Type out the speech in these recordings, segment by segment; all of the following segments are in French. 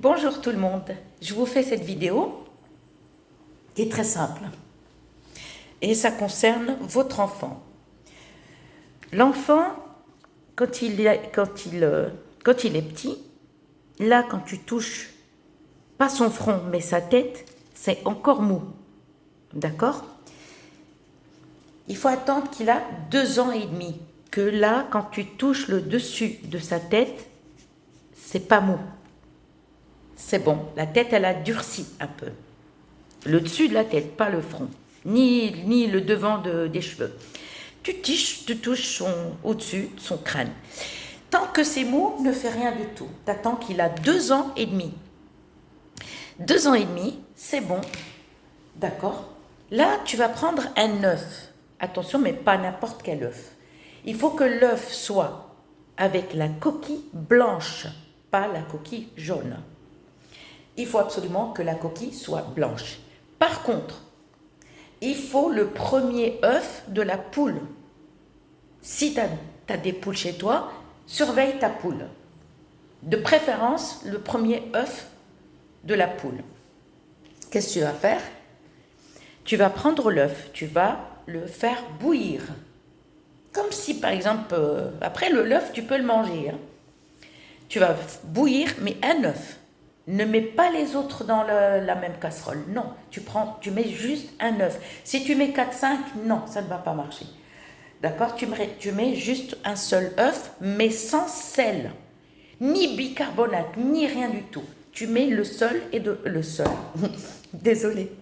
Bonjour tout le monde, je vous fais cette vidéo qui est très simple et ça concerne votre enfant. L'enfant, quand il est petit, là quand tu touches pas son front mais sa tête, c'est encore mou, d'accord? Il faut attendre qu'il a 2 ans et demi, que là quand tu touches le dessus de sa tête, c'est pas mou. C'est bon, la tête elle a durci un peu. Le dessus de la tête, pas le front, ni le devant des cheveux. Tu touches au-dessus de son crâne. Tant que c'est mou, ne fais rien du tout. T'attends qu'il a 2 ans et demi. 2 ans et demi, c'est bon, d'accord? Là, tu vas prendre un œuf. Attention, mais pas n'importe quel œuf. Il faut que l'œuf soit avec la coquille blanche, pas la coquille jaune. Il faut absolument que la coquille soit blanche. Par contre, il faut le premier œuf de la poule. Si tu as des poules chez toi, surveille ta poule. De préférence, le premier œuf de la poule. Qu'est-ce que tu vas faire? Tu vas prendre l'œuf, tu vas le faire bouillir. Comme si, par exemple, après l'œuf, tu peux le manger. Hein. Tu vas bouillir, mais un œuf. Ne mets pas les autres dans la même casserole. Non, tu mets juste un œuf. Si tu mets 4-5, non, ça ne va pas marcher. D'accord? Tu mets juste un seul œuf, mais sans sel. Ni bicarbonate, ni rien du tout. Tu mets le seul et le seul. Désolée.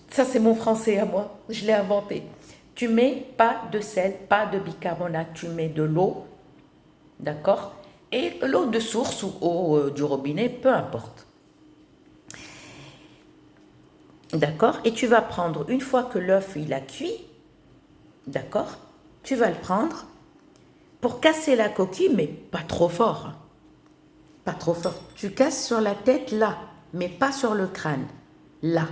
Ça, c'est mon français à moi. Je l'ai inventé. Tu mets pas de sel, pas de bicarbonate. Tu mets de l'eau. D'accord? Et l'eau de source ou eau du robinet, peu importe. D'accord? Et tu vas prendre, une fois que l'œuf il a cuit, d'accord? Tu vas le prendre pour casser la coquille, mais pas trop fort. Hein. Pas trop fort. Tu casses sur la tête là, mais pas sur le crâne. Là.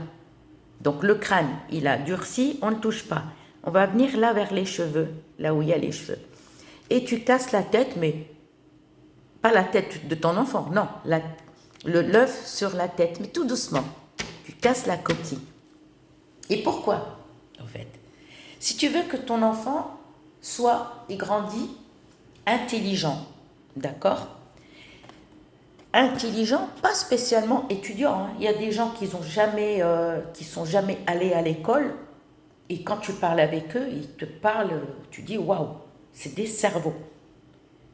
Donc le crâne, il a durci, on ne touche pas. On va venir là vers les cheveux, là où il y a les cheveux. Et tu casses la tête, mais pas la tête de ton enfant, non, l'œuf sur la tête, mais tout doucement. Tu casses la coquille. Et pourquoi, en fait? Si tu veux que ton enfant il grandit intelligent, d'accord? Intelligent, pas spécialement étudiant. Hein. Il y a des gens qui sont jamais allés à l'école et quand tu parles avec eux, ils te parlent, tu dis waouh, c'est des cerveaux.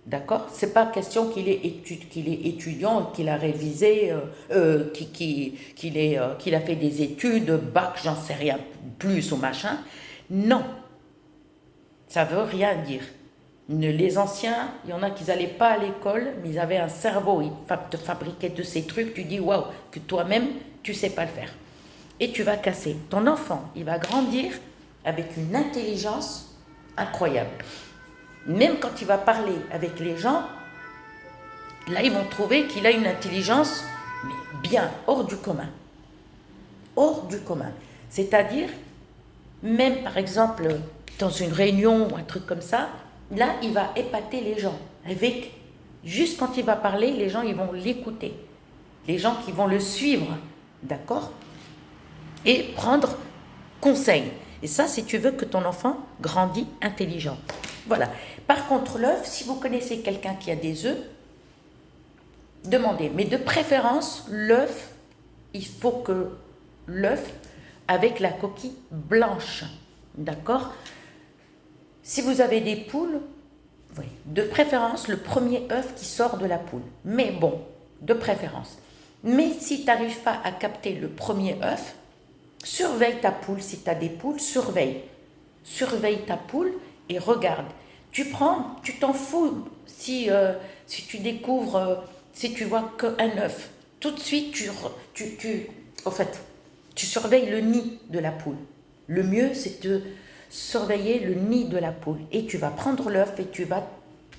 D'accord? C'est pas question qu'il est étudiant, qu'il a révisé, qu'il a fait des études, bac, j'en sais rien, plus ou machin. Non. Ça veut rien dire. Les anciens, il y en a qui n'allaient pas à l'école, mais ils avaient un cerveau, ils te fabriquaient de ces trucs, tu dis waouh, que toi-même, tu sais pas le faire. Et tu vas casser. Ton enfant, il va grandir avec une intelligence incroyable. Même quand il va parler avec les gens, là, ils vont trouver qu'il a une intelligence, mais bien hors du commun. Hors du commun. C'est-à-dire, même par exemple, dans une réunion ou un truc comme ça, là, il va épater les gens. Juste quand il va parler, les gens, ils vont l'écouter. Les gens qui vont le suivre, d'accord? Et prendre conseil. Et ça, si tu veux que ton enfant grandisse intelligent. Voilà. Par contre, l'œuf, si vous connaissez quelqu'un qui a des œufs, demandez. Mais de préférence, l'œuf, il faut que l'œuf avec la coquille blanche. D'accord? Si vous avez des poules, oui, de préférence, le premier œuf qui sort de la poule. Mais bon, de préférence. Mais si tu n'arrives pas à capter le premier œuf, surveille ta poule. Si tu as des poules, surveille. Surveille ta poule et regarde. Tu t'en fous si tu découvres, si tu vois qu'un œuf. Tout de suite, tu surveilles le nid de la poule. Le mieux, c'est de surveiller le nid de la poule. Et tu vas prendre l'œuf et tu vas,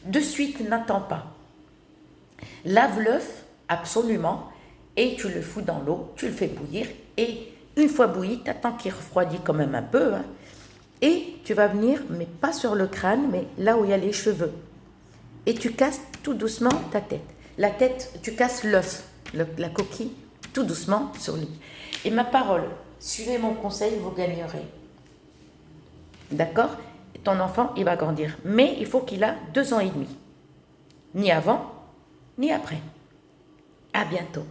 de suite, n'attends pas. Lave l'œuf, absolument, et tu le fous dans l'eau, tu le fais bouillir. Et une fois bouilli, tu attends qu'il refroidit quand même un peu, hein. Et tu vas venir, mais pas sur le crâne, mais là où il y a les cheveux. Et tu casses tout doucement ta tête. la tête, tu casses l'œuf, la coquille, tout doucement sur lui. Et ma parole, suivez mon conseil, vous gagnerez. D'accord? Ton enfant, il va grandir. Mais il faut qu'il a 2 ans et demi. Ni avant, ni après. À bientôt.